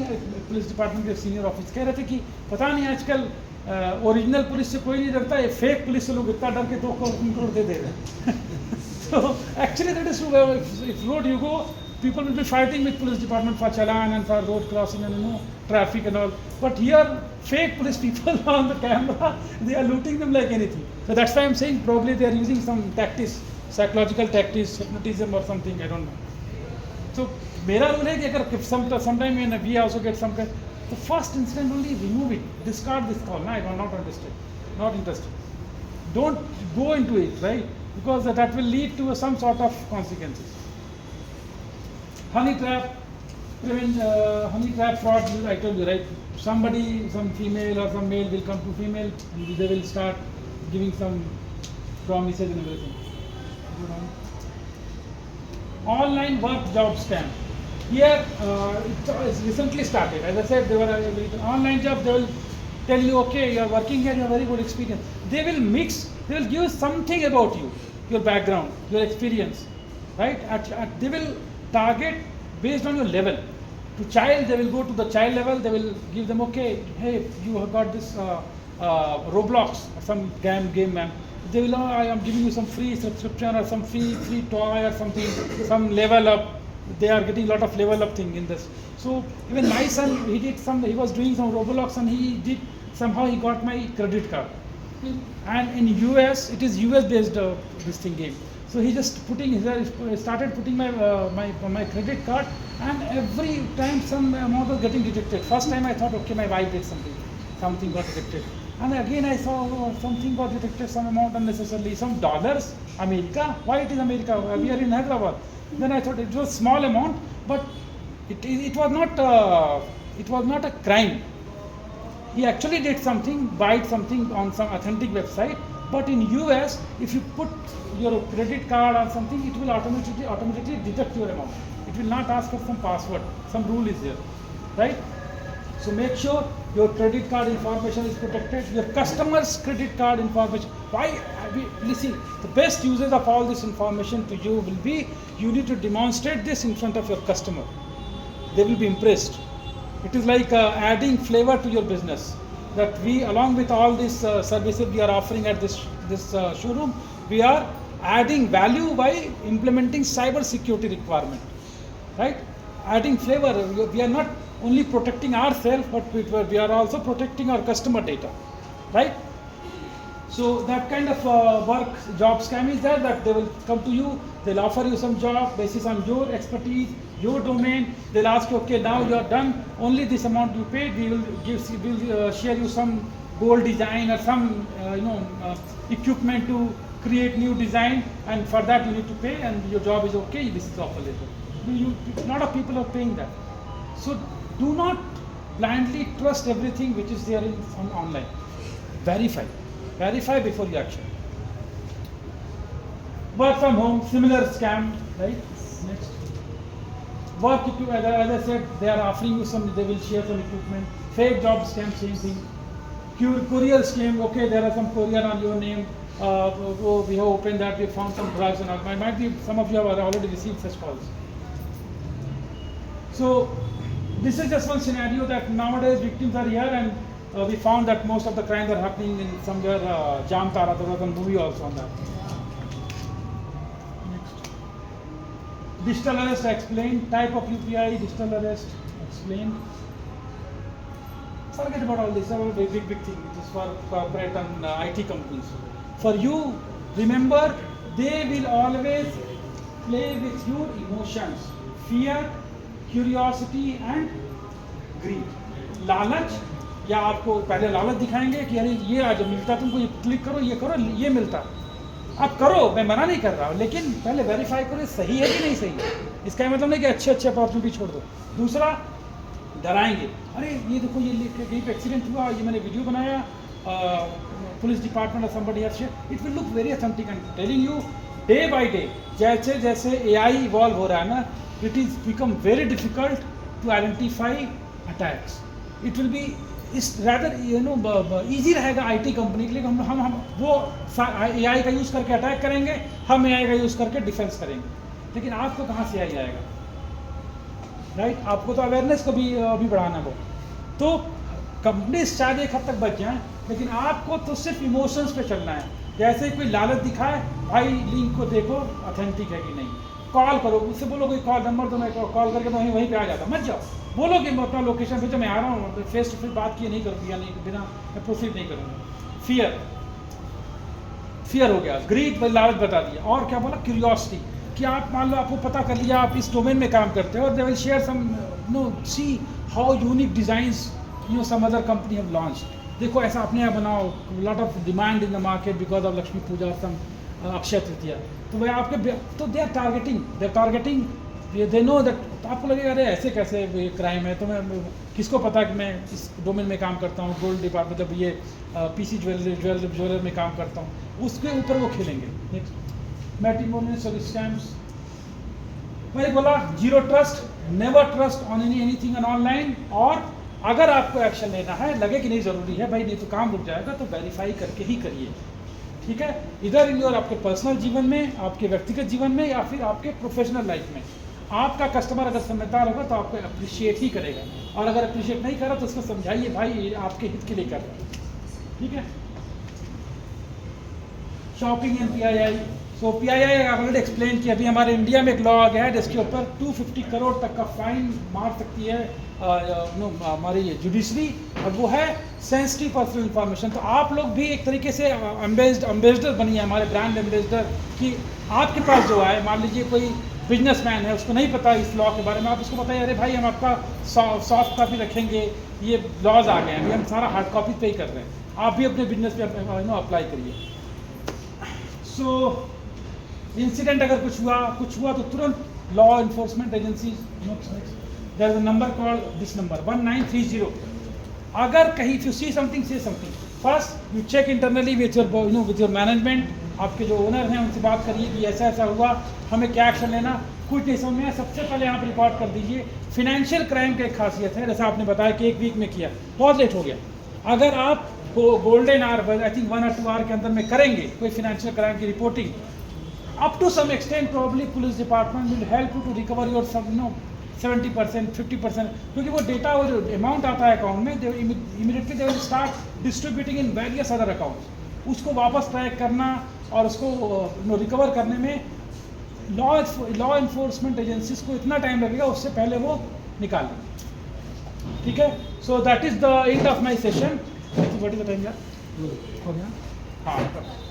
पुलिस डिपार्टमेंट के सीनियर ऑफिस कह रहे थे कि पता नहीं आजकल ओरिजिनल पुलिस से कोई नहीं डरता है, फेक पुलिस से लोग इतना डर के 2 करोड़ दे रहे हैं। तो actually that is if road you go, people will be fighting with police department for challan and for road crossing and traffic and all, but here fake police people on the camera, they are looting them like anything. So that's why I'm saying probably they are using some tactics, psychological tactics, hypnotism or something, I don't know. So mera rule hai ki agar sometime when we also get some kind, the first instant only remove it, discard this call. No, I am not interested, don't go into it, right, because that will lead to some sort of consequences. Honey trap fraud, I told you, right? Somebody, some female or some male will come to female and they will start giving some promises and everything. Online work job scam. Here, it's recently started. As I said, they were online job, they will tell you, okay, you are working here, you have very good experience. They will give you something about you, your background, your experience, right? They will target based on your level. To child, they will go to the child level, they will give them, okay, hey, you have got this Roblox, some game, man. They will, I am giving you some free subscription or some free toy or something, some level up. They are getting a lot of level up thing in this. So even my son, he was doing some Roblox and somehow he got my credit card. And in US, it is US based this thing game. So he just started putting my credit card, and every time some amount was getting deducted. First time I thought, okay, my wife did something got deducted. And again I saw something got deducted, some amount unnecessarily, some dollars, America. Why it is America? We are in Hyderabad. Then I thought it was small amount, but it was not a crime. He actually did something, buy something on some authentic website. But in US, if you put your credit card or something, it will automatically deduct your amount. It will not ask for some password. Some rule is there, right? So make sure your credit card information is protected. Your customer's credit card information. Listen, the best usage of all this information to you will be, you need to demonstrate this in front of your customer. They will be impressed. It is like adding flavor to your business. That we, along with all these services we are offering at this showroom, we are adding value by implementing cyber security requirement, right? Adding flavor. We are not only protecting ourselves, but we are also protecting our customer data, right? So that kind of work job scam is there, that they will come to you, they'll offer you some job basis on your expertise, your domain. They'll ask you, okay, now you are done, only this amount you paid, we will share you some gold design or some equipment to create new design, and for that you need to pay, and your job is okay, this is offer letter. A lot of people are paying that. So do not blindly trust everything which is there on online. Verify before you action. Work from home, similar scam, right? Next. Work, as I said, they are offering you some, they will share some equipment. Fake job scam, same thing. Courier scam, okay, there are some courier on your name. We have opened that, we found some drugs and all. Might be some of you have already received such calls. So this is just one scenario that nowadays victims are here, and we found that most of the crimes are happening in somewhere Jamtara. There was a movie also on that. Next. Digital arrest explained. Type of UPI, digital arrest explained. Forget about all this. All big thing. It is for corporate and IT companies. For you, remember, they will always play with your emotions, fear, curiosity and greed. लालच, या आपको पहले लालच दिखाएंगे कि अरे ये आज मिलता, तुमको ये क्लिक करो, ये करो, ये मिलता, आप करो, मैं मना नहीं कर रहा हूँ, लेकिन पहले वेरीफाई करो सही है कि नहीं सही है। इसका मतलब नहीं कि अच्छे अपॉर्चुनिटी छोड़ दो। दूसरा, डराएंगे, अरे ये देखो, ये कहीं पे एक्सीडेंट हुआ, ये मैंने वीडियो बनाया, पुलिस डिपार्टमेंट और somebody else share, it will look very authentic and telling you day by day, जैसे जैसे AI इवॉल्व हो रहा है ना, it is become very difficult to identify attacks. It will be इस rather easy रहेगा IT company के लिए, हम वो AI का यूज़ करके अटैक करेंगे, हम AI का यूज़ करके डिफेंस करेंगे, लेकिन आपको कहाँ से AI आएगा, राइट? आपको तो अवेयरनेस को भी अभी बढ़ाना हो, तो कंपनी शायद एक हद तक बच जाए, लेकिन आपको तो सिर्फ इमोशंस पे चलना है। जैसे कोई लालच दिखाए, भाई लिंक को देखो ऑथेंटिक है कि नहीं, कॉल करो, उससे बोलो कोई कॉल नंबर दो, मैं कॉल करके मैं वहीं पे आ जाता, मत जाओ, बोलो कि मैं अपना लोकेशन भेजो, मैं आ रहा हूँ, फेस टू फेस बात किए नहीं करूँगी, या नहीं बिना मैं प्रोसीड नहीं करूँगा। फियर हो गया, ग्रीड लालच बता दिया, और क्या बोला, क्यूरियोसिटी, कि आप मान लो आपको पता कर लिया आप इस डोमेन में काम करते हो, और they will share some see how unique designs some other company have launched, देखो ऐसा अपने यहाँ बनाओ, lot of demand in the market because of Lakshmi Puja, some Akshaya Tritiya, तो वह आपके, तो they are targeting, they know that, तो आपको लगेगा अरे ऐसे कैसे ये क्राइम है, तो मैं किसको पता कि मैं इस डोमेन में काम करता हूँ, गोल्ड डिपार्टमेंट, मतलब ये PC ज्वेलर में काम करता हूँ, उसके ऊपर वो खेलेंगे। नेक्स्ट, मैट्रिमोनियल स्कैम्स, मैंने बोला zero trust, never trust on anything online, और अगर आपको एक्शन लेना है, लगे कि नहीं ज़रूरी है भाई, नहीं तो काम रुक जाएगा, तो वेरीफाई करके ही करिए, ठीक है? इधर इन और आपके पर्सनल जीवन में, आपके व्यक्तिगत जीवन में, या फिर आपके प्रोफेशनल लाइफ में, आपका कस्टमर अगर समझदार होगा तो आपको अप्रिशिएट ही करेगा, और अगर अप्रिशिएट नहीं कर रहा तो उसको समझाइए भाई ये आपके हित के लिए कर रहा है, ठीक है? Shopping and PII, so PII already explain किया, अभी हमारे इंडिया में एक लॉ आ गया है जिसके ऊपर 250 करोड़ तक का फाइन मार सकती है हमारी जुडिशरी, और वो है सेंसिटिव पर्सनल इंफॉर्मेशन। तो आप लोग भी एक तरीके से एम्बेसडर बनिए, हमारे ब्रांड एम्बेसडर, कि आपके पास जो है, मान लीजिए कोई बिजनेसमैन है, उसको नहीं पता इस लॉ के बारे में, आप उसको बताइए अरे भाई हम आपका सॉफ्ट कॉपी रखेंगे, ये लॉज आ गए हैं, अभी हम सारा हार्ड कॉपी पे ही कर रहे हैं, आप भी अपने बिजनेस पे अप्लाई करिए। सो इंसिडेंट अगर कुछ हुआ तो तुरंत law enforcement agencies, there is a number called this number 1930, अगर कहीं if you see something, say something, first you check internally with your management, आपके जो ओनर हैं उनसे बात करिए कि ऐसा ऐसा हुआ, हमें क्या एक्शन लेना, कुछ नहीं समझ में आया, सबसे पहले आप रिपोर्ट कर दीजिए। फिनेंशियल क्राइम की एक खासियत है, जैसा आपने बताया कि 1 वीक में किया, बहुत लेट हो गया, अगर आप golden hour, I think 1 or 2 hour के अंदर में करेंगे कोई फिनेंशियल क्राइम की reporting, up to some extent probably police department will help you to recover your 70%, 50%, क्योंकि वो डेटा, वो जो अमाउंट आता है अकाउंट में, immediately they will start distributing in various other accounts, उसको वापस ट्रैक करना और उसको रिकवर करने में लॉ इन्फोर्समेंट एजेंसीज को इतना टाइम लगेगा, उससे पहले वो निकाल लें, ठीक है? So that is the end of my session. What is the time यार, हो गया? हाँ